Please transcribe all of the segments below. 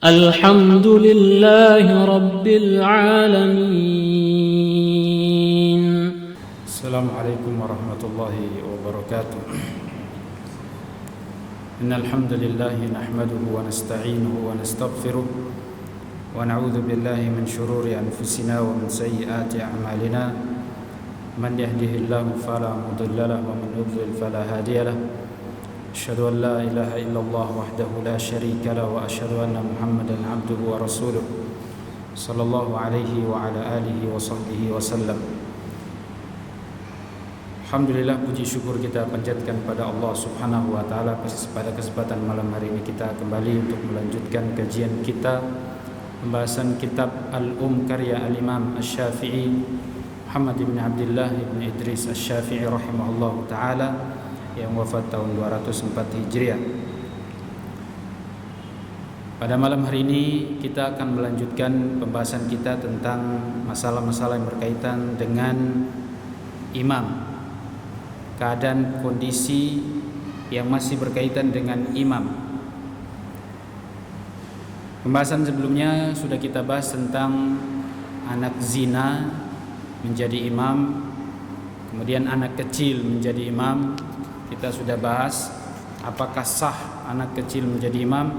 الحمد لله رب العالمين. السلام عليكم ورحمة الله وبركاته. إن الحمد لله نحمده ونستعينه ونستغفره ونعوذ بالله من شرور أنفسنا ومن سيئات أعمالنا. من يهده الله فلا مضل له ومن يضلل فلا هادي له. أشهد أن لا إله إلا الله وحده لا شريك له وأشهد أن محمدا عبده ورسوله صلى الله عليه وعلى آله وصحبه وسلم. Alhamdulillah, puji syukur kita panjatkan pada Allah Subhanahu wa taala. Pada kesempatan malam hari ini kita kembali untuk melanjutkan kajian kita pembahasan kitab karya Al-Imam Asy-Syafi'i Muhammad bin Abdullah bin Idris Asy-Syafi'i rahimahullahu taala yang wafat tahun 204 Hijriah. Pada malam hari ini kita akan melanjutkan pembahasan kita tentang masalah-masalah yang berkaitan dengan imam. Keadaan kondisi yang masih berkaitan dengan imam. Pembahasan sebelumnya sudah kita bahas tentang anak zina menjadi imam, kemudian anak kecil menjadi imam. Kita sudah bahas apakah sah anak kecil menjadi imam.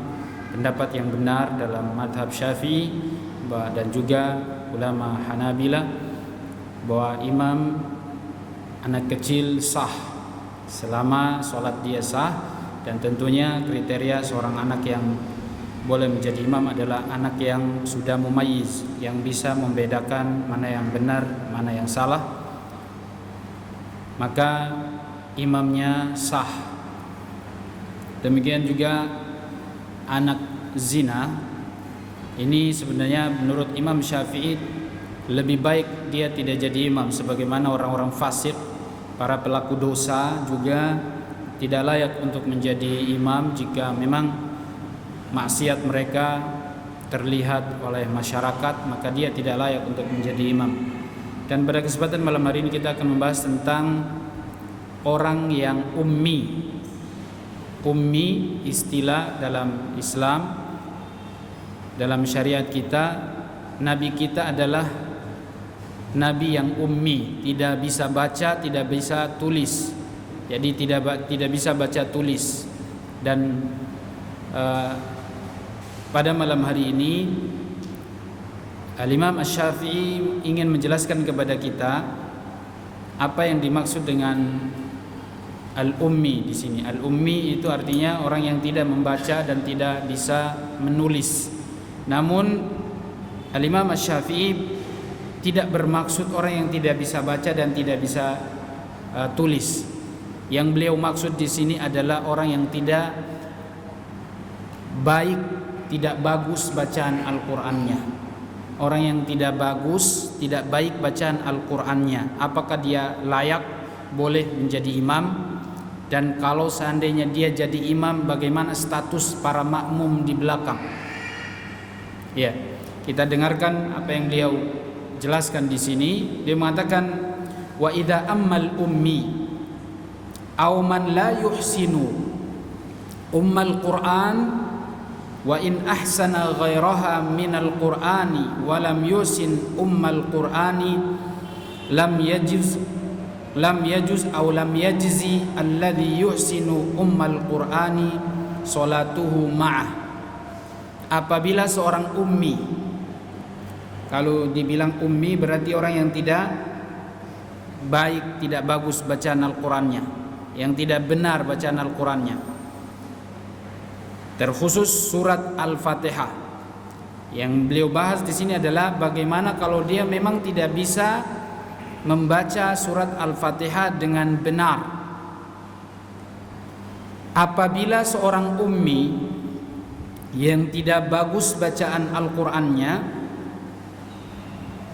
Pendapat yang benar dalam madhab Syafi'i dan juga ulama Hanabilah bahwa imam anak kecil sah selama sholat dia sah, dan tentunya kriteria seorang anak yang boleh menjadi imam adalah anak yang sudah mumayyiz, yang bisa membedakan mana yang benar, mana yang salah, maka imamnya sah. Demikian juga anak zina, ini sebenarnya menurut Imam Syafi'i lebih baik dia tidak jadi imam, sebagaimana orang-orang fasik, para pelaku dosa juga tidak layak untuk menjadi imam jika memang maksiat mereka terlihat oleh masyarakat, maka dia tidak layak untuk menjadi imam. Dan pada kesempatan malam hari ini kita akan membahas tentang orang yang ummi. Ummi istilah dalam Islam, dalam syariat kita. Nabi kita adalah nabi yang ummi, tidak bisa baca, tidak bisa tulis. Jadi tidak bisa baca tulis. Dan pada malam hari ini Al-Imam Asy-Syafi'i ingin menjelaskan kepada kita apa yang dimaksud dengan al-ummi di sini. Al-ummi itu artinya orang yang tidak membaca dan tidak bisa menulis. Namun Al-Imam Asy-Syafi'i tidak bermaksud orang yang tidak bisa baca dan tidak bisa tulis. Yang beliau maksud di sini adalah orang yang tidak baik, tidak bagus bacaan Al-Qur'annya. Orang yang tidak bagus, tidak baik bacaan Al-Qur'annya, apakah dia layak boleh menjadi imam? Dan kalau seandainya dia jadi imam, bagaimana status para makmum di belakang? Ya, kita dengarkan apa yang beliau jelaskan di sini. Dia mengatakan, wa idza ammal ummi aw man la yuhsinu ummal Qur'an wa in ahsana ghairaha minal Qur'ani wa lam yusin ummal Qur'ani lam yajuz aw lam yajzi alladhi yuhsinu ummal Qur'ani salatuhu ma'ah. Apabila seorang ummi, kalau dibilang ummi berarti orang yang tidak baik, tidak bagus bacaan Al-Qur'annya, yang tidak benar bacaan Al-Qur'annya. Terkhusus surat Al-Fatihah. Yang beliau bahas di sini adalah bagaimana kalau dia memang tidak bisa membaca surat Al-Fatihah dengan benar. Apabila seorang ummi yang tidak bagus bacaan Al-Qur'annya,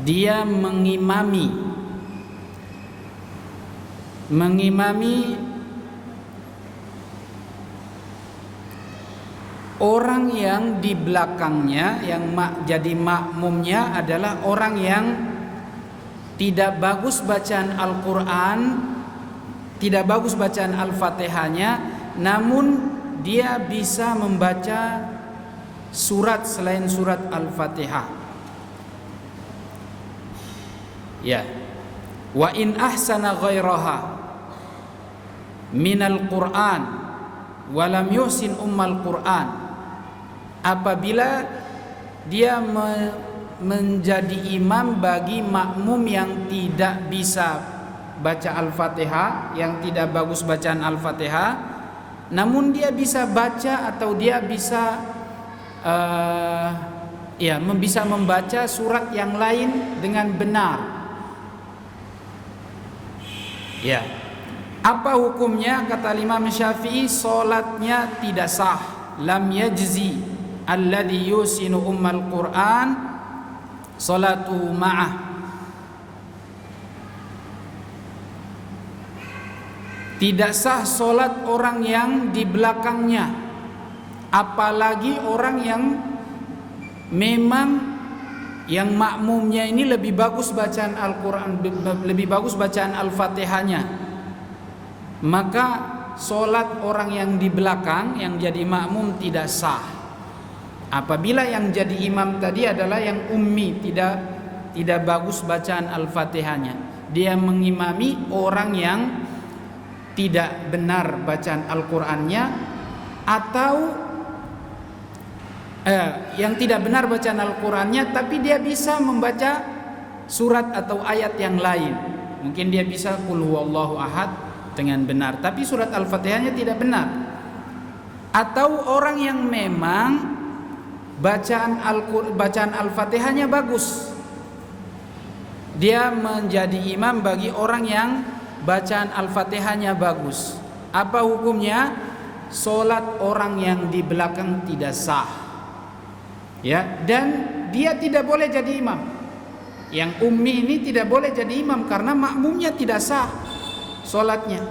dia mengimami orang yang di belakangnya, yang jadi makmumnya adalah orang yang tidak bagus bacaan Al-Qur'an, tidak bagus bacaan Al-Fatihahnya, namun dia bisa membaca surat selain surat Al-Fatihah. Ya. Wa in ahsana ghairaha minal Qur'an wa lam yuhsin ummal Qur'an. Apabila dia menjadi imam bagi makmum yang tidak bisa baca Al-Fatihah, yang tidak bagus bacaan Al-Fatihah, namun dia bisa baca atau dia bisa bisa membaca surat yang lain dengan benar. Ya. Apa hukumnya? Kata Imam Syafi'i, salatnya tidak sah. Lam yajzi alladhi yusinu ummal Qur'an salatu ma'ah. Tidak sah solat orang yang di belakangnya, apalagi orang yang memang yang makmumnya ini lebih bagus bacaan Al-Quran, lebih bagus bacaan Al-Fatihahnya, maka solat orang yang di belakang yang jadi makmum tidak sah. Apabila yang jadi imam tadi adalah yang ummi, tidak bagus bacaan Al-Fatihahnya, dia mengimami orang yang tidak benar bacaan Al-Qur'annya, atau yang tidak benar bacaan Al-Qur'annya tapi dia bisa membaca surat atau ayat yang lain. Mungkin dia bisa qul huwallahu ahad dengan benar, tapi surat Al-Fatihahnya tidak benar. Atau orang yang memang bacaan Al-Fatihahnya bagus, dia menjadi imam bagi orang yang bacaan Al-Fatihahnya bagus. Apa hukumnya? Solat orang yang di belakang tidak sah. Ya, dan dia tidak boleh jadi imam. Yang ummi ini tidak boleh jadi imam karena makmumnya tidak sah solatnya,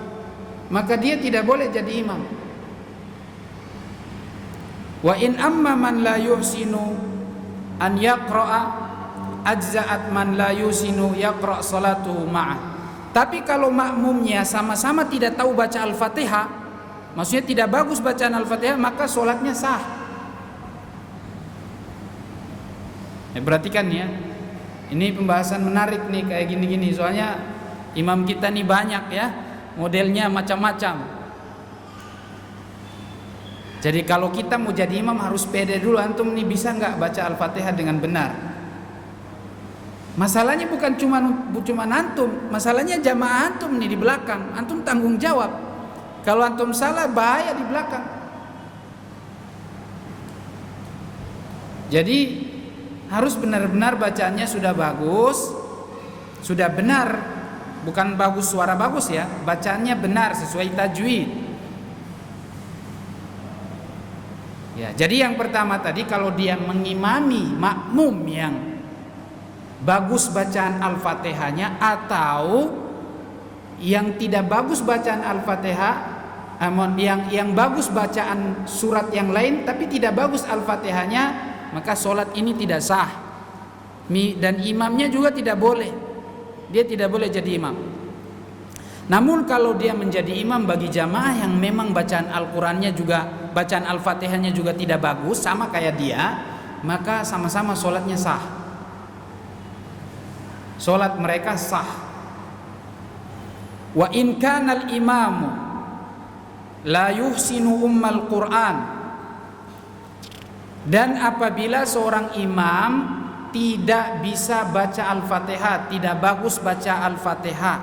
maka dia tidak boleh jadi imam. Wa in amma man la yuhsinu an yaqra'a ajza'at man la yuhsinu yaqra' salatuhu ma'ah. Tapi kalau makmumnya sama-sama tidak tahu baca Al-Fatihah, maksudnya tidak bagus bacaan Al-Fatihah, maka solatnya sah. Perhatikan ya, ini pembahasan menarik nih kayak gini-gini. Soalnya imam kita nih banyak ya, modelnya macam-macam. Jadi kalau kita mau jadi imam harus pede dulu. Antum nih bisa nggak baca Al-Fatihah dengan benar? Masalahnya bukan cuma antum, masalahnya jamaah antum nih di belakang. Antum tanggung jawab. Kalau antum salah bahaya di belakang. Jadi harus benar-benar bacaannya sudah bagus, sudah benar, bukan bagus suara bagus ya, bacaannya benar sesuai tajwid. Ya, jadi yang pertama tadi kalau dia mengimami makmum yang bagus bacaan Al-Fatihahnya atau yang tidak bagus bacaan Al-Fatihah, yang bagus bacaan surat yang lain tapi tidak bagus Al-Fatihahnya, maka solat ini tidak sah. Dan imamnya juga tidak boleh, dia tidak boleh jadi imam. Namun kalau dia menjadi imam bagi jamaah yang memang bacaan Al-Qur'annya juga, bacaan Al-Fatihahnya juga tidak bagus sama kayak dia, maka sama-sama solatnya sah. Solat mereka sah. Wa in kana al-imamu la yuhsinu ummal Qur'an. Dan apabila seorang imam tidak bisa baca Al-Fatihah, tidak bagus baca Al-Fatihah,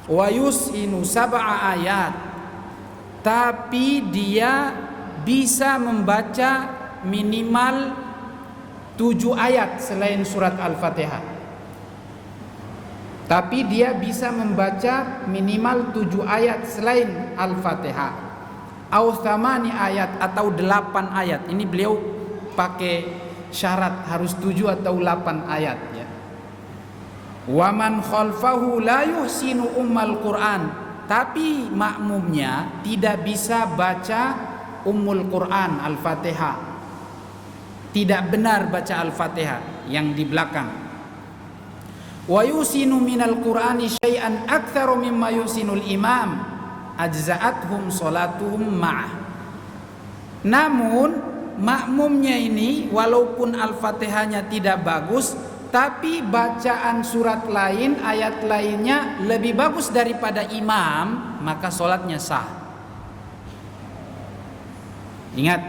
wa yusinu sab'a ayat, tapi dia bisa membaca minimal 7 ayat selain surat Al-Fatihah. Tapi dia bisa membaca minimal 7 ayat selain Al-Fatihah. Au thamani ayat atau 8 ayat. Ini beliau pakai syarat harus 7 atau 8 ayat ya. Wa man khalfahu la yuhsinu ummal Qur'an, tapi makmumnya tidak bisa baca Ummul Qur'an Al-Fatihah, tidak benar baca Al-Fatihah yang di belakang. Wa yusinu minal Qur'ani syai'an aktsaru mimma yusinul imam ajza'athum salatuhum ma'ah. Namun makmumnya ini walaupun Al-Fatihahnya tidak bagus, tapi bacaan surat lain, ayat lainnya lebih bagus daripada imam, maka sholatnya sah. Ingat,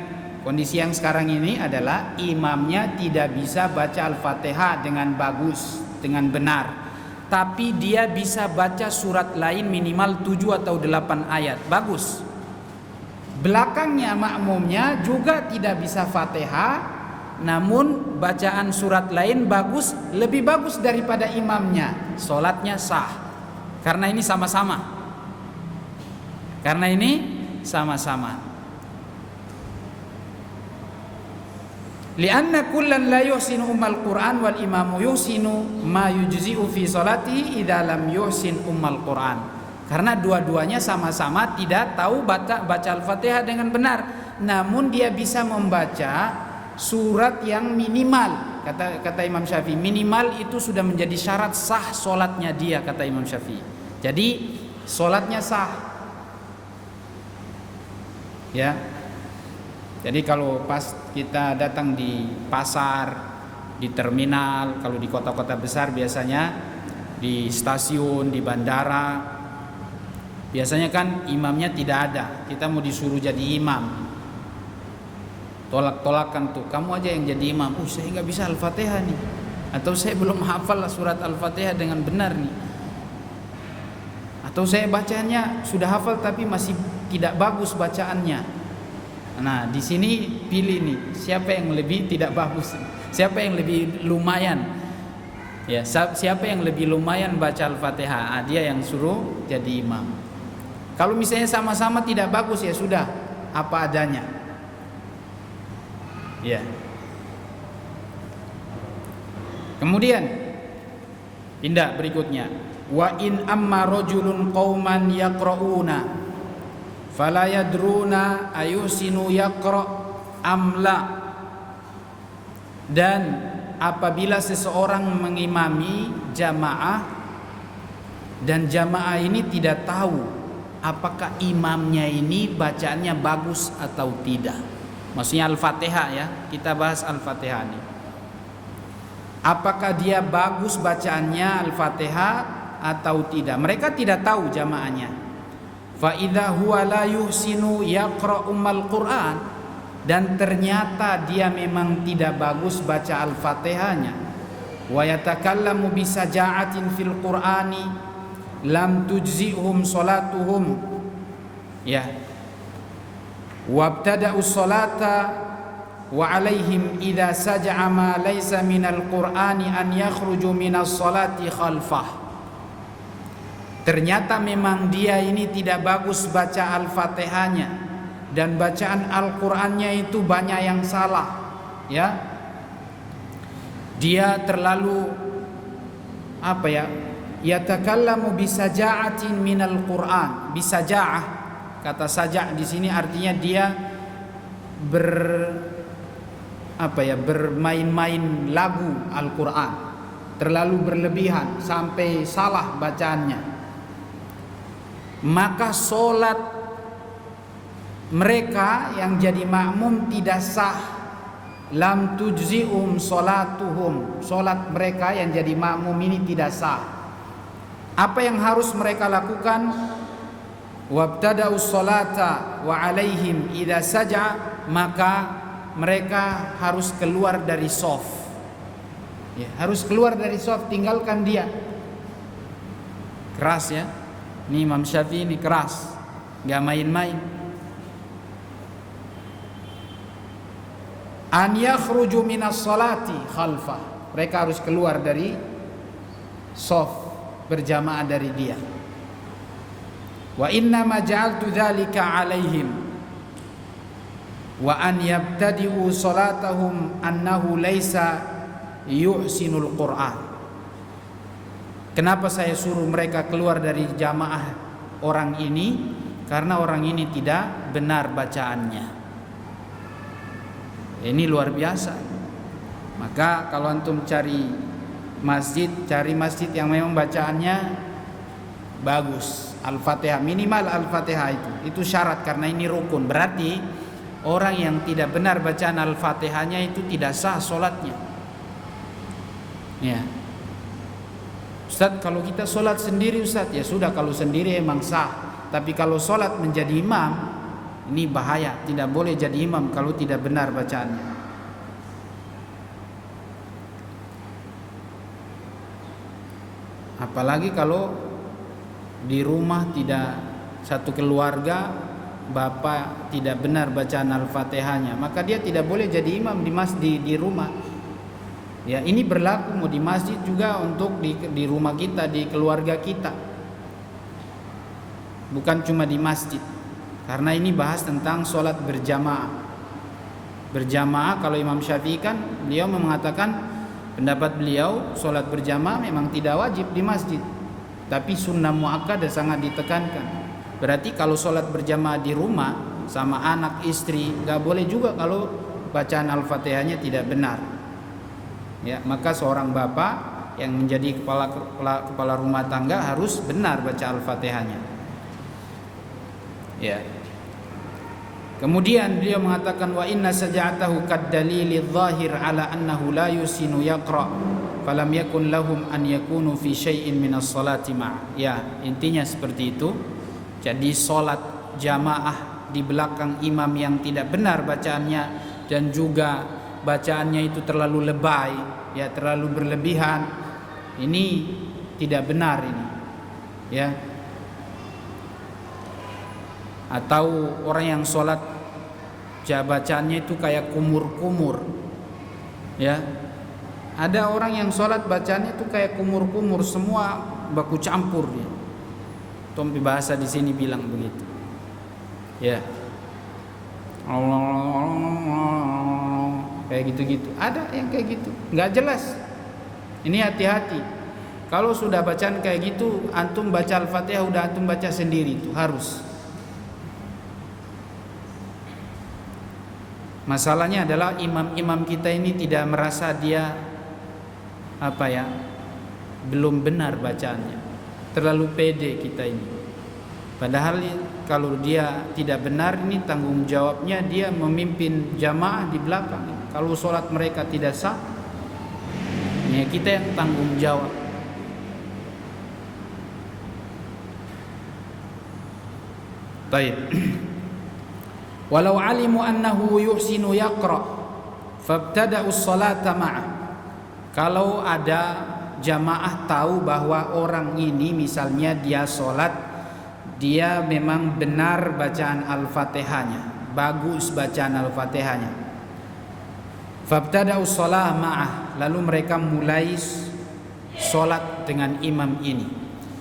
kondisi yang sekarang ini adalah imamnya tidak bisa baca Al-Fatihah dengan bagus, dengan benar, tapi dia bisa baca surat lain minimal 7 atau 8 ayat, bagus. Belakangnya makmumnya juga tidak bisa Fatihah, namun bacaan surat lain bagus, lebih bagus daripada imamnya, sholatnya sah. Karena ini sama-sama. Karena ini sama-sama. Lianna kullan la yuhsinu ummal Qur'an wal imamu yuhsinu ma yujzi'u fi sholatihi idza lam yuhsin ummal Qur'an. Karena dua-duanya sama-sama tidak tahu baca Al-Fatihah dengan benar, namun dia bisa membaca surat yang minimal. Kata Imam Syafi'i, minimal itu sudah menjadi syarat sah solatnya dia, kata Imam Syafi'i. Jadi solatnya sah. Ya. Jadi kalau pas kita datang di pasar, di terminal, kalau di kota-kota besar biasanya di stasiun, di bandara, biasanya kan imamnya tidak ada. Kita mau disuruh jadi imam, tolak-tolakan tuh, kamu aja yang jadi imam. Saya nggak bisa Al-Fatihah nih, atau saya belum hafal surat Al-Fatihah dengan benar nih, atau saya bacanya sudah hafal tapi masih tidak bagus bacaannya. Nah, di sini pilih nih, siapa yang lebih tidak bagus, siapa yang lebih lumayan, ya, siapa yang lebih lumayan baca Al-Fatihah, dia yang suruh jadi imam. Kalau misalnya sama-sama tidak bagus, ya sudah, apa adanya. Ya. Kemudian pindah berikutnya. Wa in amma rajulun qauman yaqra'una fala yadruna ayusinu yaqra' amla. Dan apabila seseorang mengimami jamaah dan jamaah ini tidak tahu apakah imamnya ini bacaannya bagus atau tidak. Maksudnya Al-Fatihah ya, kita bahas Al-Fatihah ini. Apakah dia bagus bacaannya Al-Fatihah atau tidak? Mereka tidak tahu jamaahnya. Fa idza huwa la yuhsinu yaqra' ummal Qur'an, dan ternyata dia memang tidak bagus baca Al-Fatihahnya. Wa yatakallamu bisaja'atin fil Qur'ani lam tujzi'hum salatuhum. Ya. Wabtada'u sholata wa alaihim idza saja'a ma laysa minal Qur'ani an yakhruju minas sholati khalfah. Ternyata memang dia ini tidak bagus baca Al-Fatihahnya, dan bacaan Al-Qur'annya itu banyak yang salah, ya. Dia terlalu yatakallamu bisaja'atin minal Qur'an. Bisaja'ah, kata saja' di sini artinya dia bermain-main lagu Al-Qur'an, terlalu berlebihan sampai salah bacaannya. Maka solat mereka yang jadi makmum tidak sah. Lam tujzi'um solatuhum, solat mereka yang jadi makmum ini tidak sah. Apa yang harus mereka lakukan? Wabtada'us sholata wa alaihim idza saja', maka mereka harus keluar dari shaf. Ya, harus keluar dari shaf, tinggalkan dia. Keras ya. Ini Imam Syafi'i ini keras, enggak main-main. An yakhruju minas sholati khalfah, mereka harus keluar dari shaf, berjamaah dari dia. Wa inna ma ja'altu dzalika 'alaihim wa an yabtadi'u salatahum annahu laisa yuhsinul Qur'an. Kenapa saya suruh mereka keluar dari jamaah orang ini? Karena orang ini tidak benar bacaannya. Ini luar biasa. Maka kalau antum cari masjid yang memang bacaannya bagus, Al-Fatihah, minimal Al-Fatihah itu syarat, karena ini rukun. Berarti orang yang tidak benar bacaan Al-Fatihahnya itu tidak sah solatnya. Ya. Ustaz, kalau kita solat sendiri Ustaz, ya sudah, kalau sendiri emang sah. Tapi kalau solat menjadi imam, ini bahaya. Tidak boleh jadi imam kalau tidak benar bacaannya. Apalagi kalau di rumah tidak satu keluarga, bapak tidak benar bacaan Al-Fatihahnya, maka dia tidak boleh jadi imam di masjid di rumah. Ya, ini berlaku mau di masjid juga untuk di rumah kita, di keluarga kita. Bukan cuma di masjid. Karena ini bahas tentang sholat berjamaah. Berjamaah, kalau Imam Syafi'i kan beliau mengatakan, pendapat beliau sholat berjamaah memang tidak wajib di masjid, tapi sunnah muakkadah sangat ditekankan. Berarti kalau sholat berjamaah di rumah sama anak istri gak boleh juga kalau bacaan Al-Fatihahnya tidak benar. Ya, maka seorang bapak yang menjadi kepala rumah tangga harus benar baca Al-Fatihahnya. Ya. Kemudian beliau mengatakan wa inna saja'atahu kad-dalili dhahir ala annahu la yusinu yaqra falam yakun lahum an yakunu fi syai'in minas salati ma'. Ya, intinya seperti itu. Jadi salat jamaah di belakang imam yang tidak benar bacaannya dan juga bacaannya itu terlalu lebay, ya, terlalu berlebihan, ini tidak benar ini, ya. Atau orang yang sholat bacaannya itu kayak kumur-kumur, ya. Ada orang yang sholat bacaannya itu kayak kumur-kumur, semua baku campur, ya. Tompi bahasa di sini bilang begitu, ya. Kayak gitu-gitu. Ada yang kayak gitu, nggak jelas. Ini hati-hati. Kalau sudah bacaan kayak gitu, antum baca Al-Fatihah udah antum baca sendiri, itu harus. Masalahnya adalah imam-imam kita ini tidak merasa dia belum benar bacaannya. Terlalu pede kita ini. Padahal kalau dia tidak benar, ini tanggung jawabnya dia memimpin jamaah di belakang. Kalau sholat mereka tidak sah, ya kita yang tanggung jawab. Baik. Walau alimu annahu yuhsinu yaqra fabtada'u sholata ma'ah. Kalau ada jamaah tahu bahwa orang ini misalnya dia sholat, dia memang benar bacaan Al-Fatihahnya, bagus bacaan Al-Fatihahnya. Fabtada'u shalah ma'ah, lalu mereka mulai sholat dengan imam ini.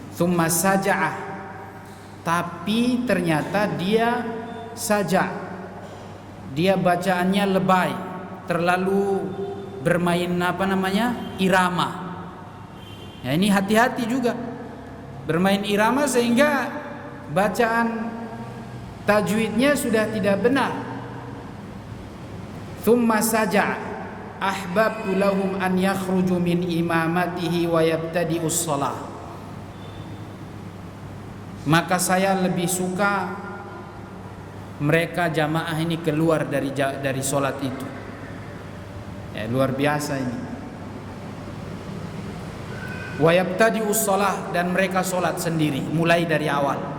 Tsumma saja'ah, tapi ternyata dia saja, dia bacaannya lebay, terlalu bermain irama. Ya, ini hati-hati juga, bermain irama sehingga bacaan tajwidnya sudah tidak benar. Tsumma saja ahbabtu lahum an yakhruju min imamatihi wa yabtadi'us shalah. Maka saya lebih suka mereka jamaah ini keluar dari sholat itu. Ya, luar biasa ini. Wa yabtadi'us shalah, dan mereka sholat sendiri mulai dari awal.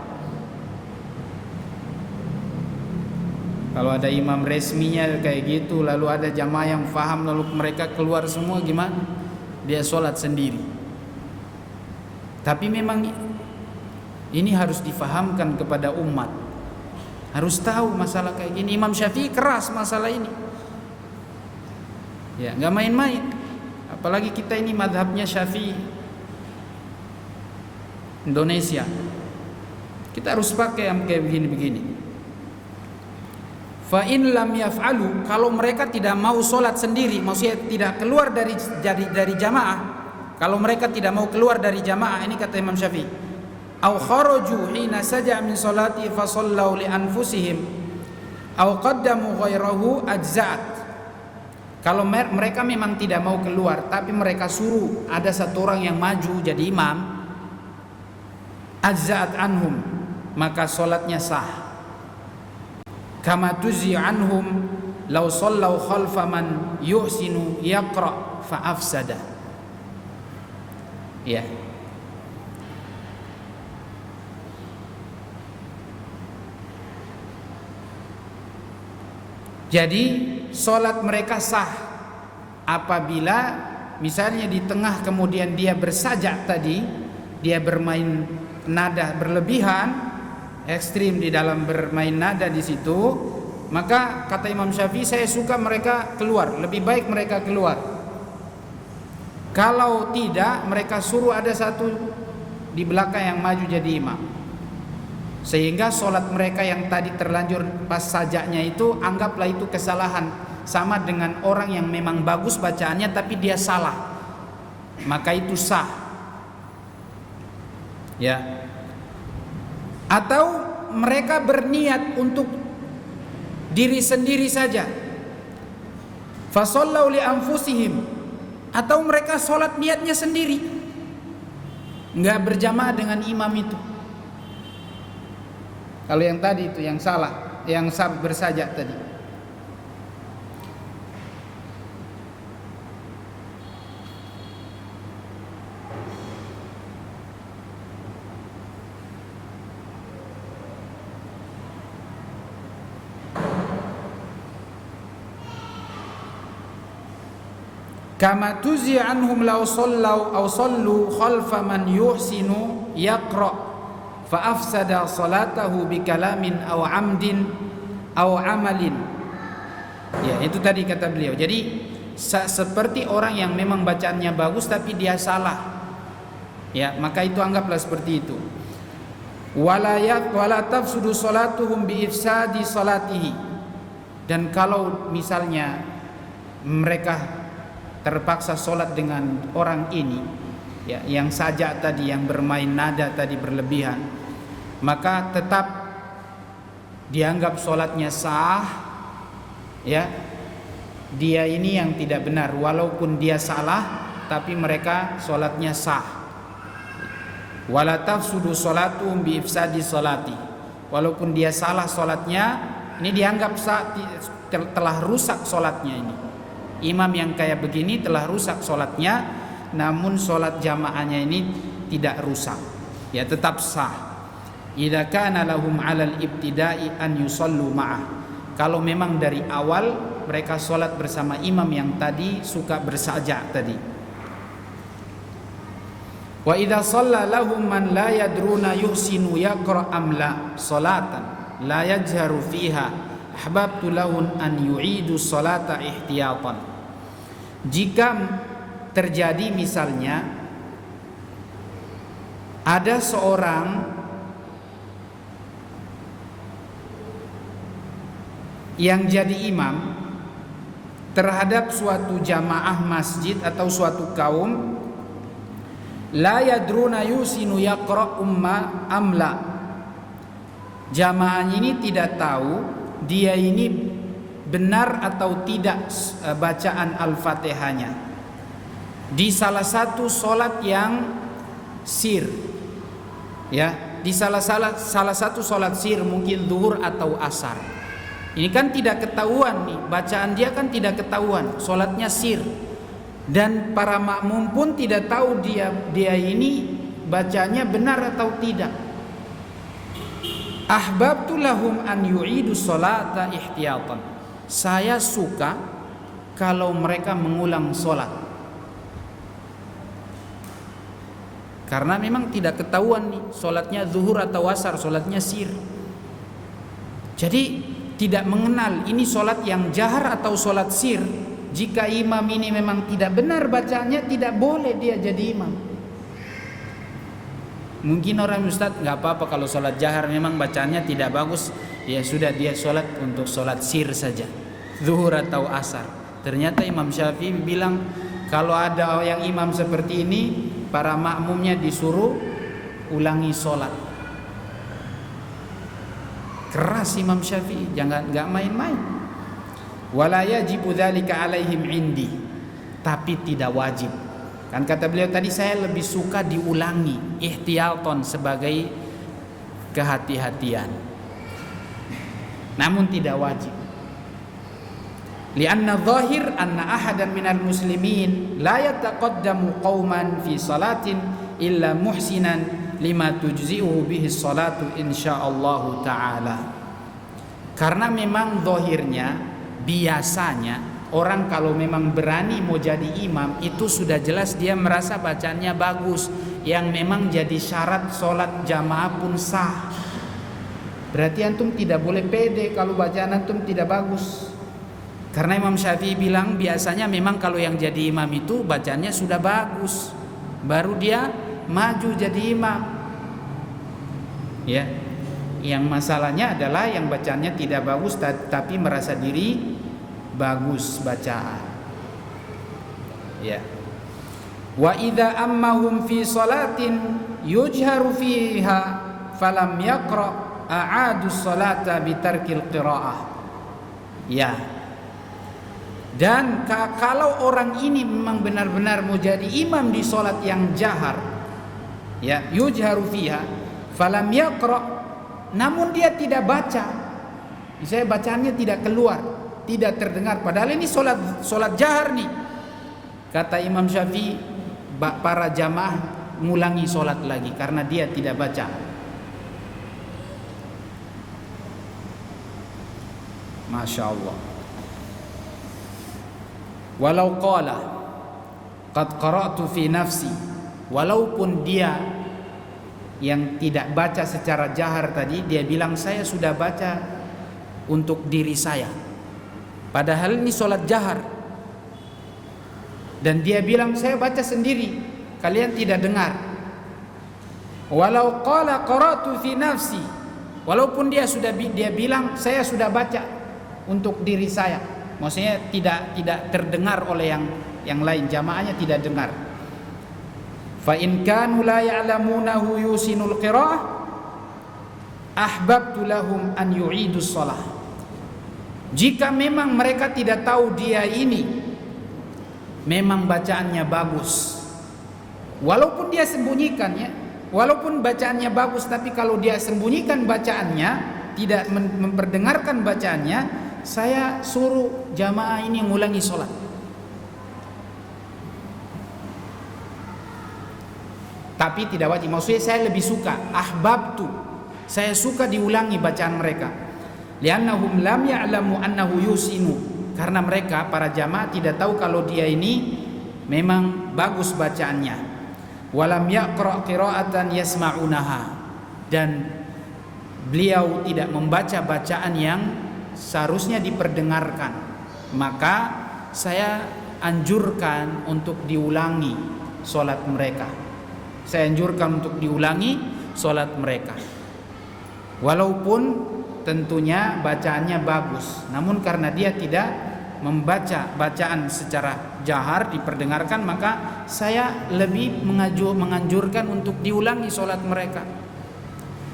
Kalau ada imam resminya kayak gitu, lalu ada jamaah yang faham, lalu mereka keluar semua, gimana? Dia sholat sendiri. Tapi memang ini harus difahamkan kepada umat, harus tahu masalah kayak gini. Imam Syafi'i keras masalah ini, ya, nggak main-main. Apalagi kita ini madhabnya Syafi'i Indonesia, kita harus pakai yang kayak begini-begini. Fa in lam yaf'alu, kalau mereka tidak mau sholat sendiri, maksudnya tidak keluar dari jamaah, kalau mereka tidak mau keluar dari jamaah, ini kata Imam Syafi'i, au kharaju hina saja min sholati fa shallau li anfusihim au qaddamu ghairahu ajza'at. Kalau mereka memang tidak mau keluar, tapi mereka suruh ada satu orang yang maju jadi imam, ajza'at anhum, maka sholatnya sah. kama tuzi anhum law sallau khalfa man yuhsinu yaqra fa afsada. Ya. Jadi solat mereka sah apabila misalnya di tengah kemudian dia bersajak tadi, dia bermain nada berlebihan, ekstrim di dalam bermain nada di situ, maka kata Imam Syafi'i, saya suka mereka keluar, lebih baik mereka keluar. Kalau tidak, mereka suruh ada satu di belakang yang maju jadi imam, sehingga solat mereka yang tadi terlanjur pas sajaknya itu, anggaplah itu kesalahan, sama dengan orang yang memang bagus bacaannya tapi dia salah, maka itu sah. Ya. Atau mereka berniat untuk diri sendiri saja, fasallau li anfusihim, atau mereka sholat niatnya sendiri, nggak berjamaah dengan imam itu. Kalau yang tadi itu yang salah, yang bersajak tadi. Kama tuzi anhum law sallau aw sallu khalfa man yuhsinu yaqra fa afsada salatahu bi kalamin aw amdin aw amalin. Ya, itu tadi kata beliau. Jadi seperti orang yang memang bacaannya bagus tapi dia salah. Ya, maka itu anggaplah seperti itu. Wala tafsudu salatuhum bi ifsadi salatihi. Dan kalau misalnya mereka terpaksa sholat dengan orang ini, ya, yang sajak tadi, yang bermain nada tadi berlebihan, maka tetap dianggap sholatnya sah. Ya, dia ini yang tidak benar, walaupun dia salah, tapi mereka sholatnya sah. Wala tafsudu sholatuhum bi ifsadi sholati. Walaupun dia salah sholatnya, ini dianggap sah, telah rusak sholatnya ini. Imam yang kayak begini telah rusak sholatnya, namun sholat jamaahnya ini tidak rusak, ya tetap sah. Idza kana lahum 'alal ibtida'i an yusallu ma'ah. Kalau memang dari awal mereka sholat bersama imam yang tadi suka bersajak tadi. Wa idza shalla lahum man la yadruna yuhsinu yaqra am la salatan la yajharu fiha ahbabtu lahun an yu'idu salata ihtiyatan. Jika terjadi misalnya ada seorang yang jadi imam terhadap suatu jamaah masjid atau suatu kaum, la yadruna yusinu yaqra umma amla, jamaah ini tidak tahu dia ini benar atau tidak bacaan Al-Fatihahnya di salah satu solat yang sir, ya, di salah satu solat sir, mungkin zuhur atau asar. Ini kan tidak ketahuan nih, bacaan dia kan tidak ketahuan, solatnya sir, dan para makmum pun tidak tahu dia ini bacanya benar atau tidak. Ahbabtu lahum an yu'idu salata ihtiyatan. Saya suka kalau mereka mengulang solat, karena memang tidak ketahuan nih solatnya zuhur atau asar, solatnya sir. Jadi tidak mengenal ini solat yang jahar atau solat sir. Jika imam ini memang tidak benar bacaannya, tidak boleh dia jadi imam. Mungkin orang ustaz nggak apa-apa kalau sholat jahar memang bacaannya tidak bagus, ya sudah dia sholat untuk sholat sir saja, zuhur atau asar. Ternyata Imam Syafi'i bilang kalau ada yang imam seperti ini, para makmumnya disuruh ulangi sholat. Keras Imam Syafi'i, nggak main-main. Wala yajibu dzalika alaihim indi, tapi tidak wajib. Kan kata beliau tadi, saya lebih suka diulangi, ihtiyatan, sebagai kehati-hatian. namun tidak wajib. Lianna zahir anna ahadan minal muslimin la yataqaddamu qauman fi salatin illa muhsinan lima tujzi'uhu bihi salatu insyaallah ta'ala. Karena memang zahirnya, biasanya orang kalau memang berani mau jadi imam itu sudah jelas dia merasa bacaannya bagus, yang memang jadi syarat sholat jamaah pun sah. Berarti antum tidak boleh pede kalau bacaan antum tidak bagus. Karena Imam Syafi'i bilang biasanya memang kalau yang jadi imam itu bacaannya sudah bagus, baru dia maju jadi imam. Ya, yang masalahnya adalah yang bacaannya tidak bagus tapi merasa diri bagus bacaan. Ya. Wa idza ammahum fi salatin yujharu fiha falam yaqra a'adu salata bitarkil qiraah. Ya. Dan kalau orang ini memang benar-benar mau jadi imam di salat yang jahar, ya, yujharu fiha falam yaqra, namun dia tidak baca, misalnya bacaannya tidak keluar, tidak terdengar, padahal ini salat jahar nih. Kata Imam Syafi'i, para jamaah ngulangi salat lagi karena dia tidak baca. Masya Allah. Walau qala qad qara'tu fi nafsi, walaupun dia yang tidak baca secara jahar tadi, dia bilang saya sudah baca untuk diri saya, padahal ini sholat jahar, dan dia bilang saya baca sendiri, kalian tidak dengar. Walau qala qara'tu fi nafsi, walaupun dia bilang saya sudah baca untuk diri saya, maksudnya tidak terdengar oleh yang lain, jamaahnya tidak dengar. Fa in kanu la ya'lamunahu yusinul qiraah ahbabtu lahum an yu'idus shalah. Jika memang mereka tidak tahu dia ini memang bacaannya bagus, walaupun dia sembunyikan, ya, walaupun bacaannya bagus, tapi kalau dia sembunyikan bacaannya, tidak memperdengarkan bacaannya, saya suruh jamaah ini mengulangi sholat. Tapi tidak wajib. Maksudnya saya lebih suka, ahbabtu, saya suka diulangi bacaan mereka. Liannahum lam ya'lamu annahu yusinu, karena mereka para jamaah tidak tahu kalau dia ini memang bagus bacaannya. Walam yaqra' qira'atan yasma'unaha, dan beliau tidak membaca bacaan yang seharusnya diperdengarkan. Maka saya anjurkan untuk diulangi sholat mereka. Saya anjurkan untuk diulangi sholat mereka, walaupun tentunya bacaannya bagus, namun karena dia tidak membaca bacaan secara jahar diperdengarkan, maka saya lebih menganjurkan untuk diulangi sholat mereka.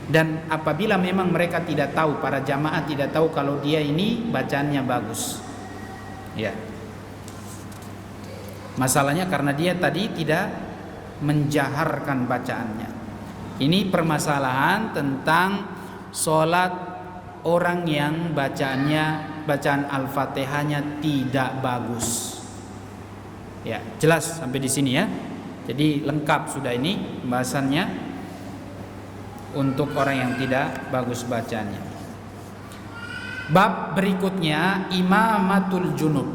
Dan apabila memang mereka tidak tahu, para jamaah tidak tahu kalau dia ini bacaannya bagus, ya, masalahnya karena dia tadi tidak menjaharkan bacaannya. Ini permasalahan tentang sholat orang yang bacaan Al-Fatihahnya tidak bagus. Ya, jelas sampai di sini ya. Jadi lengkap sudah ini pembahasannya untuk orang yang tidak bagus bacaannya. Bab berikutnya, imamatul junub.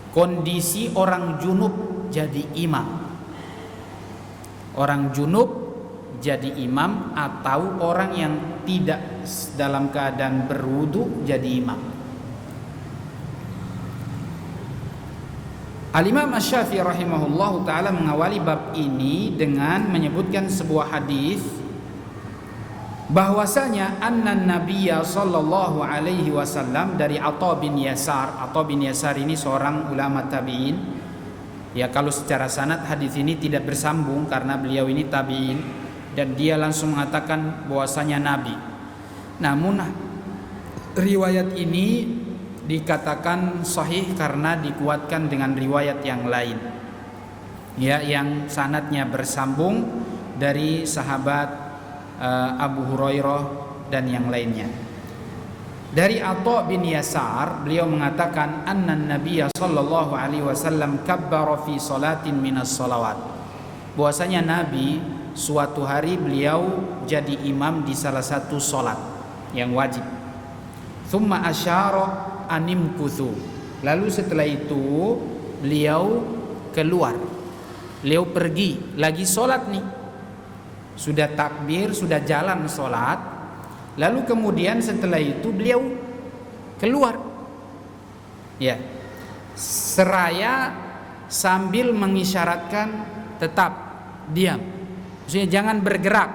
Kondisi orang junub jadi imam. Orang junub jadi imam, atau orang yang tidak dalam keadaan berwudu jadi imam. Al-Imam Asy-Syafi'i rahimahullahu ta'ala mengawali bab ini dengan menyebutkan sebuah hadis bahwasanya anna nabiyya sallallahu alaihi wasallam, dari Atha bin Yasar. Atha bin Yasar ini seorang ulama tabi'in. Ya, kalau secara sanad hadis ini tidak bersambung karena beliau ini tabi'in dan dia langsung mengatakan bahwasanya nabi. Namun riwayat ini dikatakan sahih karena dikuatkan dengan riwayat yang lain, ya, yang sanadnya bersambung dari sahabat Abu Hurairah dan yang lainnya. Dari Atha bin Yasar, beliau mengatakan anna Nabiya sallallahu alaihi wasallam kabbara fi salatin minas salawat. Bahwasanya Nabi suatu hari beliau jadi imam di salah satu salat yang wajib. Tsumma asyara animkuthu. Lalu setelah itu beliau keluar. Beliau pergi lagi salat nih. Sudah takbir, sudah jalan salat. Lalu kemudian setelah itu beliau keluar, ya, seraya sambil mengisyaratkan tetap diam. Maksudnya jangan bergerak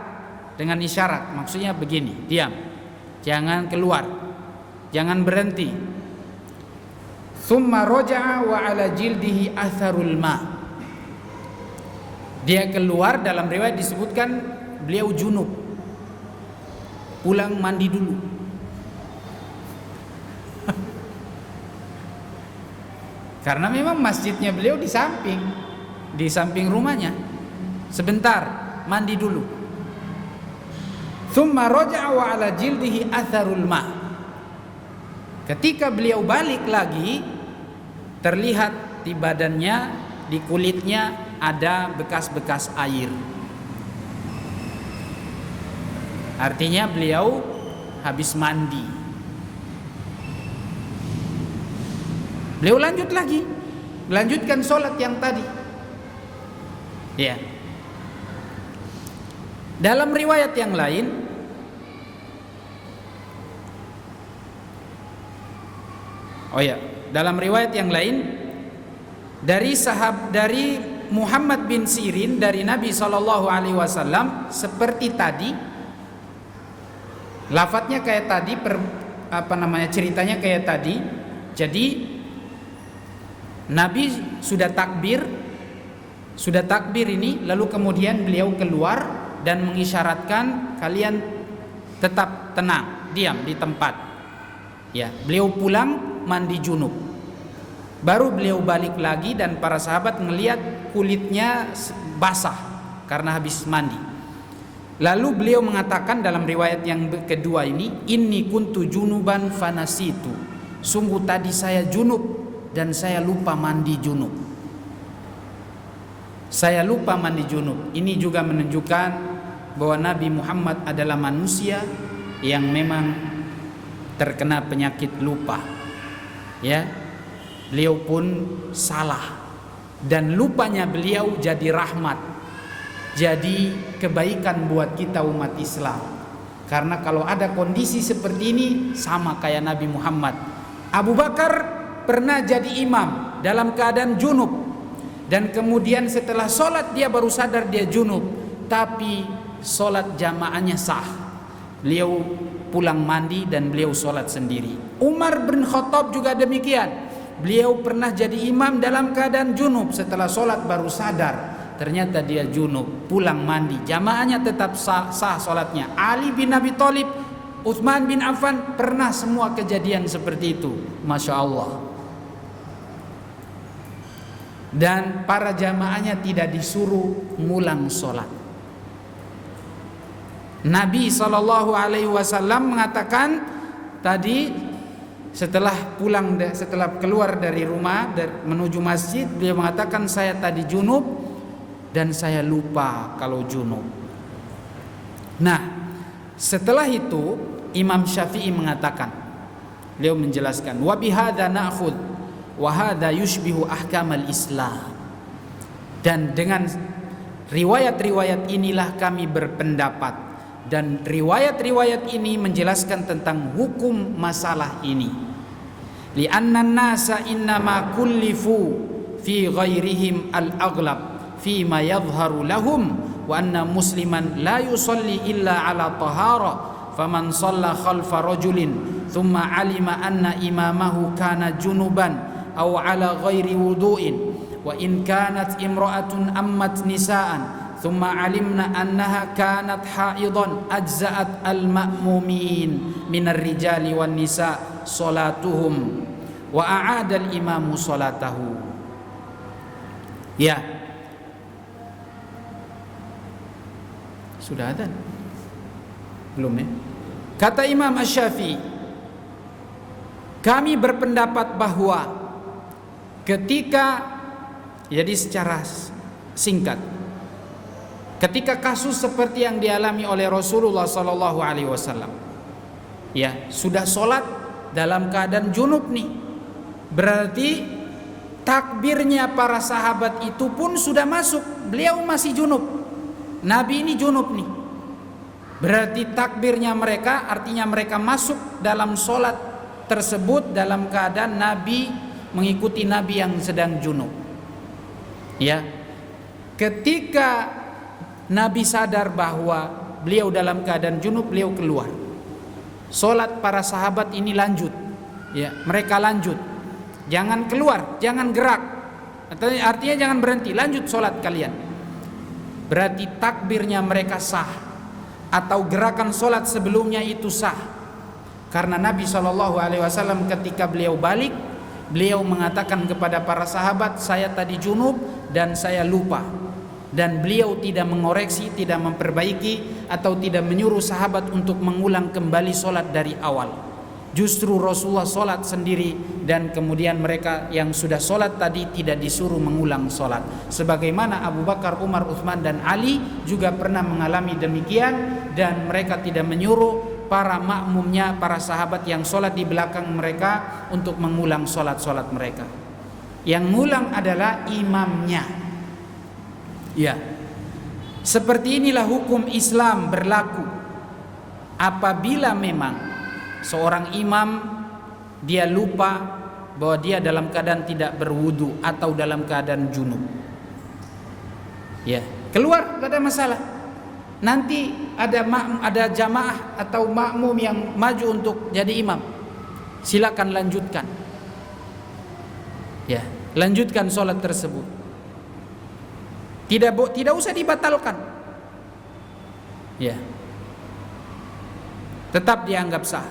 dengan isyarat. Maksudnya begini, diam, jangan keluar, jangan berhenti. Tsumma raja'a wa ala jildihi atharul ma. Dia keluar, dalam riwayat disebutkan beliau junub. Pulang mandi dulu. Karena memang masjidnya beliau di samping rumahnya. Sebentar, mandi dulu. Tsumma raja'a wa ala jildihi atharul ma. Ketika beliau balik lagi, terlihat di badannya, di kulitnya ada bekas-bekas air. Artinya beliau habis mandi. Beliau lanjut lagi, melanjutkan sholat yang tadi. Ya. Dalam riwayat yang lain, dalam riwayat yang lain dari Muhammad bin Sirin dari Nabi SAW seperti tadi. Lafadznya kayak tadi, ceritanya kayak tadi. Jadi Nabi sudah takbir ini, lalu kemudian beliau keluar dan mengisyaratkan kalian tetap tenang, diam di tempat. Ya, beliau pulang mandi junub. Baru beliau balik lagi dan para sahabat ngelihat kulitnya basah karena habis mandi. Lalu beliau mengatakan dalam riwayat yang kedua ini, inni kuntu junuban fanasitu. Sungguh tadi saya junub dan saya lupa mandi junub. Saya lupa mandi junub. Ini juga menunjukkan bahwa Nabi Muhammad adalah manusia yang memang terkena penyakit lupa. Ya, beliau pun salah dan lupanya beliau jadi rahmat. Jadi kebaikan buat kita umat Islam. Karena kalau ada kondisi seperti ini sama kayak Nabi Muhammad. Abu Bakar pernah jadi imam dalam keadaan junub, dan kemudian setelah sholat dia baru sadar dia junub, tapi sholat jamaahnya sah. Beliau pulang mandi dan beliau sholat sendiri. Umar bin Khattab juga demikian. Beliau pernah jadi imam dalam keadaan junub, setelah sholat baru sadar ternyata dia junub, pulang mandi, jamaahnya tetap sah sholatnya. Ali bin Abi Thalib, Utsman bin Affan pernah semua kejadian seperti itu, Masya Allah. Dan para jamaahnya tidak disuruh ngulang sholat. Nabi SAW mengatakan tadi setelah keluar dari rumah menuju masjid, beliau mengatakan saya tadi junub dan saya lupa kalau junub. Nah, setelah itu Imam Syafi'i mengatakan, beliau menjelaskan, wa bihadza na'khudh wa hadza yushbihu ahkamal Islam. Dan dengan riwayat-riwayat inilah kami berpendapat, dan riwayat-riwayat ini menjelaskan tentang hukum masalah ini. Li'anna an-nasa innama kullifu fi ghairihim al-aghlab fima yadhharu lahum wa anna musliman la yusalli illa ala tahara faman shalla khalfa rajulin thumma alima anna imamahu kana junuban aw ala ghairi wudu'in wa in kanat imra'atun ammat nisaan thumma alimna annaha kanat haidan ajza'at al-ma'mumin minar rijali wan nisa salatuhum wa a'ada al-imamu salatahu. Ya, sudah adzan? Belum ya? Kata Imam Asy-Syafi'i, kami berpendapat bahwa ketika, jadi secara singkat, ketika kasus seperti yang dialami oleh Rasulullah sallallahu alaihi wasallam, ya, sudah sholat dalam keadaan junub nih, berarti takbirnya para sahabat itu pun sudah masuk. Beliau masih junub, Nabi ini junub nih, berarti takbirnya mereka artinya mereka masuk dalam sholat tersebut dalam keadaan Nabi mengikuti Nabi yang sedang junub. Ya, ketika Nabi sadar bahwa beliau dalam keadaan junub, beliau keluar. Sholat para sahabat ini lanjut, ya, mereka lanjut. Jangan keluar, jangan gerak. Artinya jangan berhenti, lanjut sholat kalian. Berarti takbirnya mereka sah, atau gerakan sholat sebelumnya itu sah. Karena Nabi SAW ketika beliau balik, beliau mengatakan kepada para sahabat, saya tadi junub dan saya lupa. Dan beliau tidak mengoreksi, tidak memperbaiki, atau tidak menyuruh sahabat untuk mengulang kembali sholat dari awal. Justru Rasulullah sholat sendiri, dan kemudian mereka yang sudah sholat tadi tidak disuruh mengulang sholat. Sebagaimana Abu Bakar, Umar, Utsman dan Ali juga pernah mengalami demikian, dan mereka tidak menyuruh para makmumnya, para sahabat yang sholat di belakang mereka untuk mengulang sholat-sholat mereka. Yang ngulang adalah imamnya. Ya, seperti inilah hukum Islam berlaku. Apabila memang seorang imam dia lupa bahwa dia dalam keadaan tidak berwudu atau dalam keadaan junub, ya, keluar, tidak ada masalah. Nanti ada jamaah atau makmum yang maju untuk jadi imam, silakan lanjutkan, ya, lanjutkan sholat tersebut. Tidak usah dibatalkan, ya, tetap dianggap sah.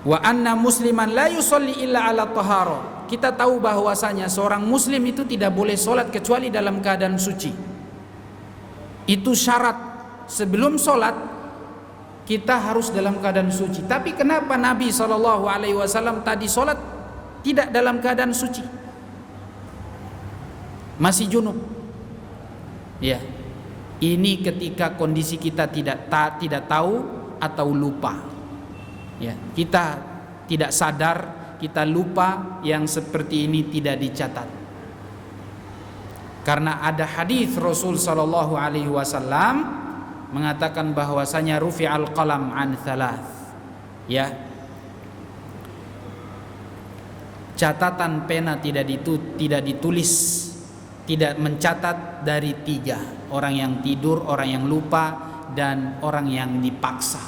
Wa anna musliman la yusalli illa ala tahara. Kita tahu bahwasanya seorang muslim itu tidak boleh sholat kecuali dalam keadaan suci. Itu syarat. Sebelum sholat kita harus dalam keadaan suci. Tapi kenapa Nabi SAW tadi sholat tidak dalam keadaan suci? Masih junub. Ya, ini ketika kondisi kita tidak tahu atau lupa. Ya, kita tidak sadar, kita lupa, yang seperti ini tidak dicatat. Karena ada hadis Rasul sallallahu alaihi wasallam mengatakan bahwasanya rufi'al qalam an thalath. Ya. Catatan pena tidak ditulis, tidak mencatat dari 3: orang yang tidur, orang yang lupa, dan orang yang dipaksa.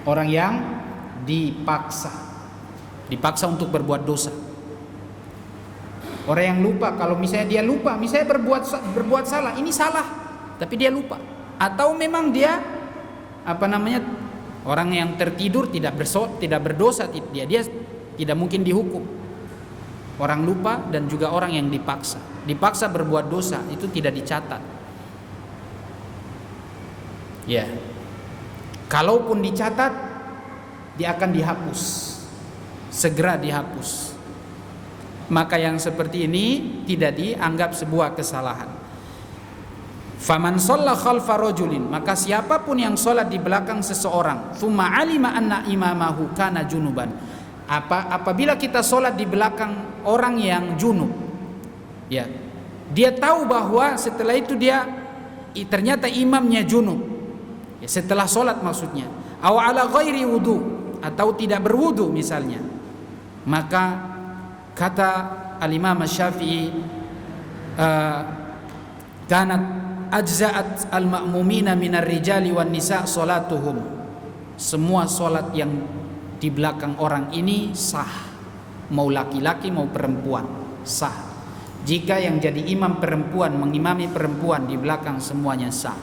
Orang yang dipaksa untuk berbuat dosa. Orang yang lupa, kalau misalnya dia lupa, misalnya berbuat salah, ini salah, tapi dia lupa. Atau memang dia orang yang tertidur tidak berdosa, dia tidak mungkin dihukum. Orang lupa dan juga orang yang dipaksa berbuat dosa itu tidak dicatat. Ya. Kalaupun dicatat, dia akan dihapus. Segera dihapus. Maka yang seperti ini tidak dianggap sebuah kesalahan. Faman shalla khalfa rajulin, maka siapapun yang sholat di belakang seseorang, thumma alima anna imamahu kana junuban. Apabila kita sholat di belakang orang yang junub, ya, dia tahu bahwa setelah itu ternyata imamnya junub, ya, setelah sholat maksudnya, aw ala ghairi wudu, atau tidak berwudu misalnya, maka kata al-Imam Asy-Syafi'i, kanat ajza'at al-ma'mumina minar rijali wan nisa' salatuhum. Semua sholat yang di belakang orang ini sah, mau laki-laki mau perempuan, sah. Jika yang jadi imam perempuan mengimami perempuan, di belakang semuanya sah.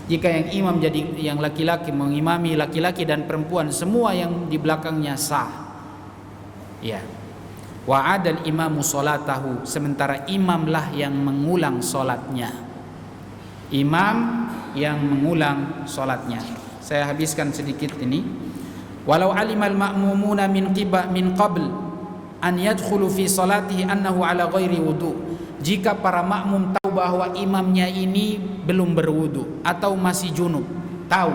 Jika yang imam jadi yang laki-laki mengimami laki-laki dan perempuan, semua yang di belakangnya sah. Ya. Wa adal imamu sholatahu, sementara imamlah yang mengulang sholatnya. imam yang mengulang solatnya. Saya habiskan sedikit ini. Walau alimal ma'mumuna min qabl an yadkhulu fi salatihi annahu ala ghairi wudu. Jika para makmum tahu bahwa imamnya ini belum berwudu atau masih junub, tahu.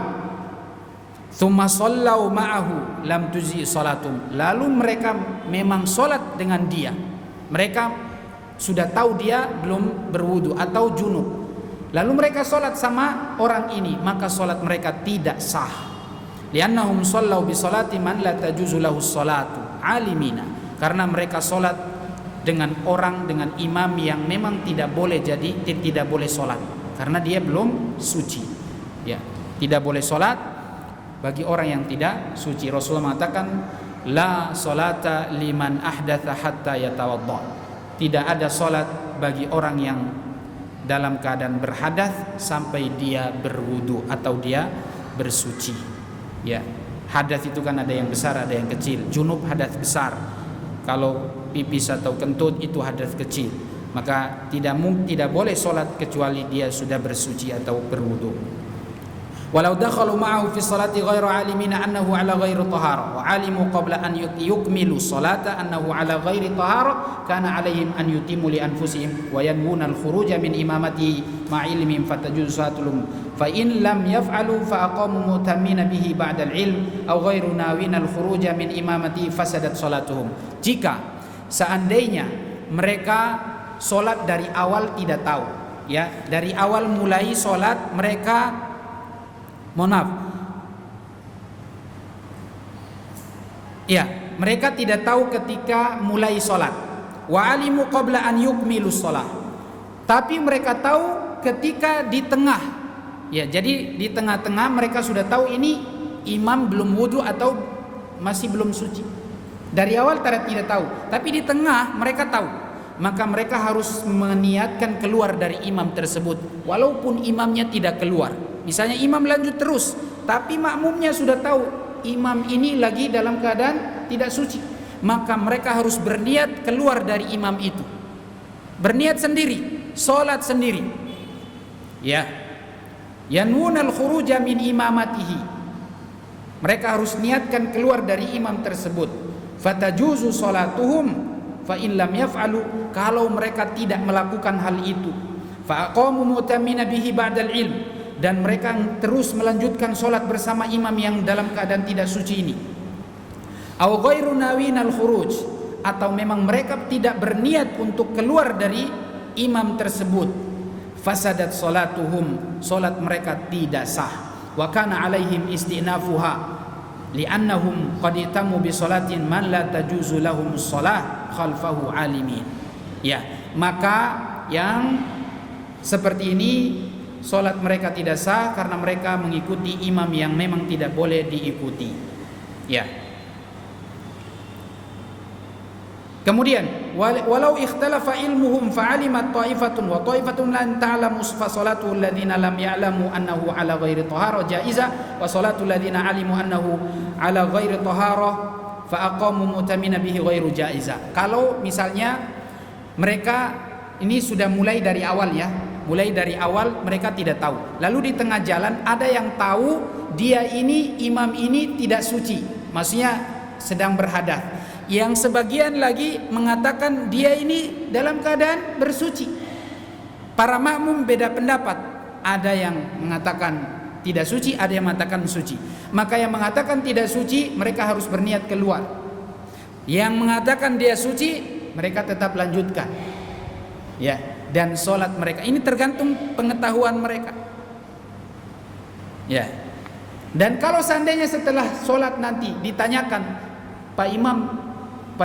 Tsumma shallau ma'ahu lam tuzi salatum. Lalu mereka memang salat dengan dia. Mereka sudah tahu dia belum berwudu atau junub. Lalu mereka salat sama orang ini, maka salat mereka tidak sah. Liannahum shallau bi salati man la tajuzu lahu salatu alimina. Karena mereka salat dengan orang, dengan imam yang memang tidak boleh salat karena dia belum suci. Ya, tidak boleh salat bagi orang yang tidak suci. Rasulullah mengatakan la salata liman ahdatha hatta yatawadda. Tidak ada salat bagi orang yang dalam keadaan berhadas sampai dia berwudu atau dia bersuci. Ya, hadas itu kan ada yang besar, ada yang kecil. Junub hadas besar. Kalau pipis atau kentut itu hadas kecil. Maka tidak boleh salat kecuali dia sudah bersuci atau berwudu. Walau dakhalu ma'ahu fi salati ghairu alimina annahu ala ghairi tahara wa alimu qabla an yukmilu salata annahu ala ghairi tahara kana alaihim an yutimu li anfusihim wa yanwuna al-khuruja min imamati ma'ilmihim fatajuzu salatul fa in lam yaf'alu fa aqamu mutamina bihi ba'da al-ilm aw ghairu nawina al-khuruja min imamati fasadat salatuhum. Jika seandainya mereka solat dari awal tidak tahu, ya, dari awal mulai solat mereka mereka tidak tahu ketika mulai solat. Wa alimu qabla an yukmilu sholat. Tapi mereka tahu ketika di tengah. Ya, jadi di tengah-tengah mereka sudah tahu ini imam belum wudu atau masih belum suci. Dari awal tidak tahu, tapi di tengah mereka tahu. Maka mereka harus meniatkan keluar dari imam tersebut walaupun imamnya tidak keluar. Misalnya imam lanjut terus, tapi makmumnya sudah tahu imam ini lagi dalam keadaan tidak suci, maka mereka harus berniat keluar dari imam itu. Berniat sendiri, salat sendiri. Ya. Yanwunal khuruja min imamatihi. Mereka harus niatkan keluar dari imam tersebut. Fatajuzu salatuhum fa in lam yaf'alu. Kalau mereka tidak melakukan hal itu, fa aqamu mutamina bihi ba'dal ilm. Dan mereka terus melanjutkan solat bersama imam yang dalam keadaan tidak suci ini. Aw ghairu nawinal khuruj, atau memang mereka tidak berniat untuk keluar dari imam tersebut. Fasadat salatuhum, solat mereka tidak sah. Wa kana alaihim istinafuha li'annahum qad itamu bi salatin man la tajuzu lahum shalah khalfahu alimin. Ya, maka yang seperti ini solat mereka tidak sah karena mereka mengikuti imam yang memang tidak boleh diikuti. Ya. Kemudian walau ikhtalafa ilmuhum fa'alimat ta'ifatun wa ta'ifatun lan ta'lamu fa salatu alladziina lam ya'lamu annahu ala ghairi tahara jaiza wa salatu alladziina 'alimu annahu ala ghairi tahara fa aqamu mutamina bihi ghairu jaiza. Kalau misalnya mereka ini sudah mulai dari awal, ya. Mulai dari awal mereka tidak tahu. Lalu di tengah jalan ada yang tahu dia ini imam ini tidak suci, maksudnya sedang berhadas. Yang sebagian lagi mengatakan dia ini dalam keadaan bersuci. Para makmum beda pendapat. Ada yang mengatakan tidak suci, ada yang mengatakan suci. Maka yang mengatakan tidak suci mereka harus berniat keluar. Yang mengatakan dia suci mereka tetap lanjutkan. Ya. Dan solat mereka ini tergantung pengetahuan mereka. Ya. Dan kalau seandainya setelah solat nanti ditanyakan, Pak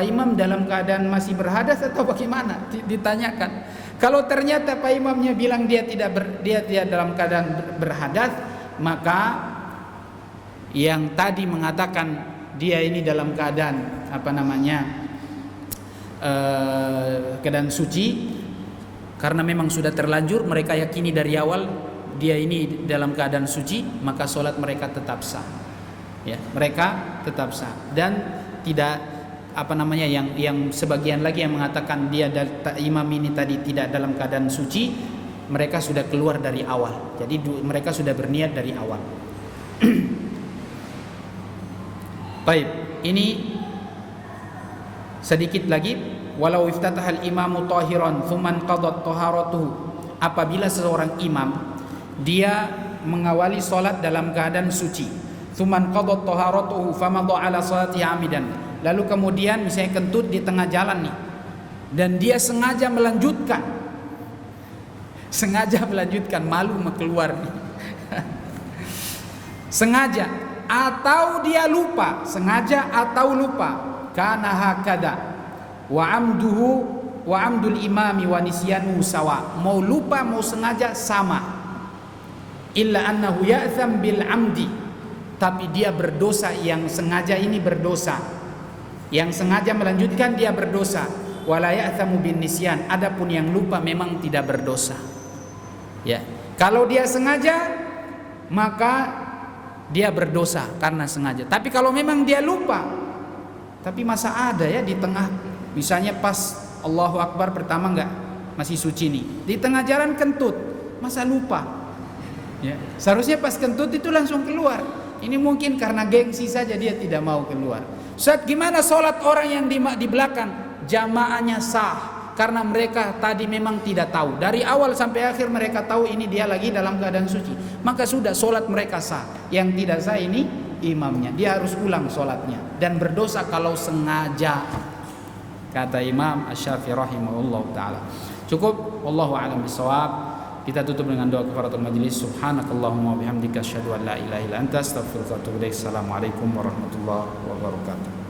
Imam dalam keadaan masih berhadas atau bagaimana? Ditanyakan. Kalau ternyata Pak Imamnya bilang dia tidak dalam keadaan berhadas, maka yang tadi mengatakan dia ini dalam keadaan keadaan suci, karena memang sudah terlanjur, mereka yakini dari awal dia ini dalam keadaan suci, maka solat mereka tetap sah. Ya, mereka tetap sah. Dan tidak yang sebagian lagi yang mengatakan dia imam ini tadi tidak dalam keadaan suci, mereka sudah keluar dari awal. Jadi mereka sudah berniat dari awal. Baik, ini sedikit lagi. Walau iftatahal imamu tahiran thumman qadat taharatuhu, apabila seorang imam dia mengawali salat dalam keadaan suci, thumman qadat taharatuhu famadha ala salati amidan, lalu kemudian misalnya kentut di tengah jalan nih dan dia sengaja melanjutkan malu mau keluar nih. Sengaja atau dia lupa, sengaja atau lupa, kana hakada wa amdul imami wa nisyanu sawa, mau lupa mau sengaja sama, illa annahu ya'tham bil amdi, tapi dia berdosa, yang sengaja ini berdosa, yang sengaja melanjutkan dia berdosa, wala ya'thamu bin nisyan, adapun yang lupa memang tidak berdosa. Ya, kalau dia sengaja maka dia berdosa karena sengaja. Tapi kalau memang dia lupa, tapi masa ada ya di tengah, misalnya pas Allahu Akbar pertama enggak, masih suci nih, di tengah jalan kentut, masa lupa? Ya, seharusnya pas kentut itu langsung keluar. Ini mungkin karena gengsi saja dia tidak mau keluar. Ustaz, gimana sholat orang yang di belakang? Jamaahnya sah, karena mereka tadi memang tidak tahu. Dari awal sampai akhir mereka tahu ini dia lagi dalam keadaan suci, maka sudah sholat mereka sah. Yang tidak sah ini imamnya, dia harus ulang sholatnya dan berdosa kalau sengaja, kata Imam Asy-Syafi'i rahimahullah ta'ala. Cukup, wallahu a'lam bishawab. Kita tutup dengan doa kafaratul majlis. Subhanakallahumma wa bihamdika asyhadu an la ilaha illa anta astaghfiruka wa atubu ilaik. Assalamualaikum warahmatullahi wabarakatuh.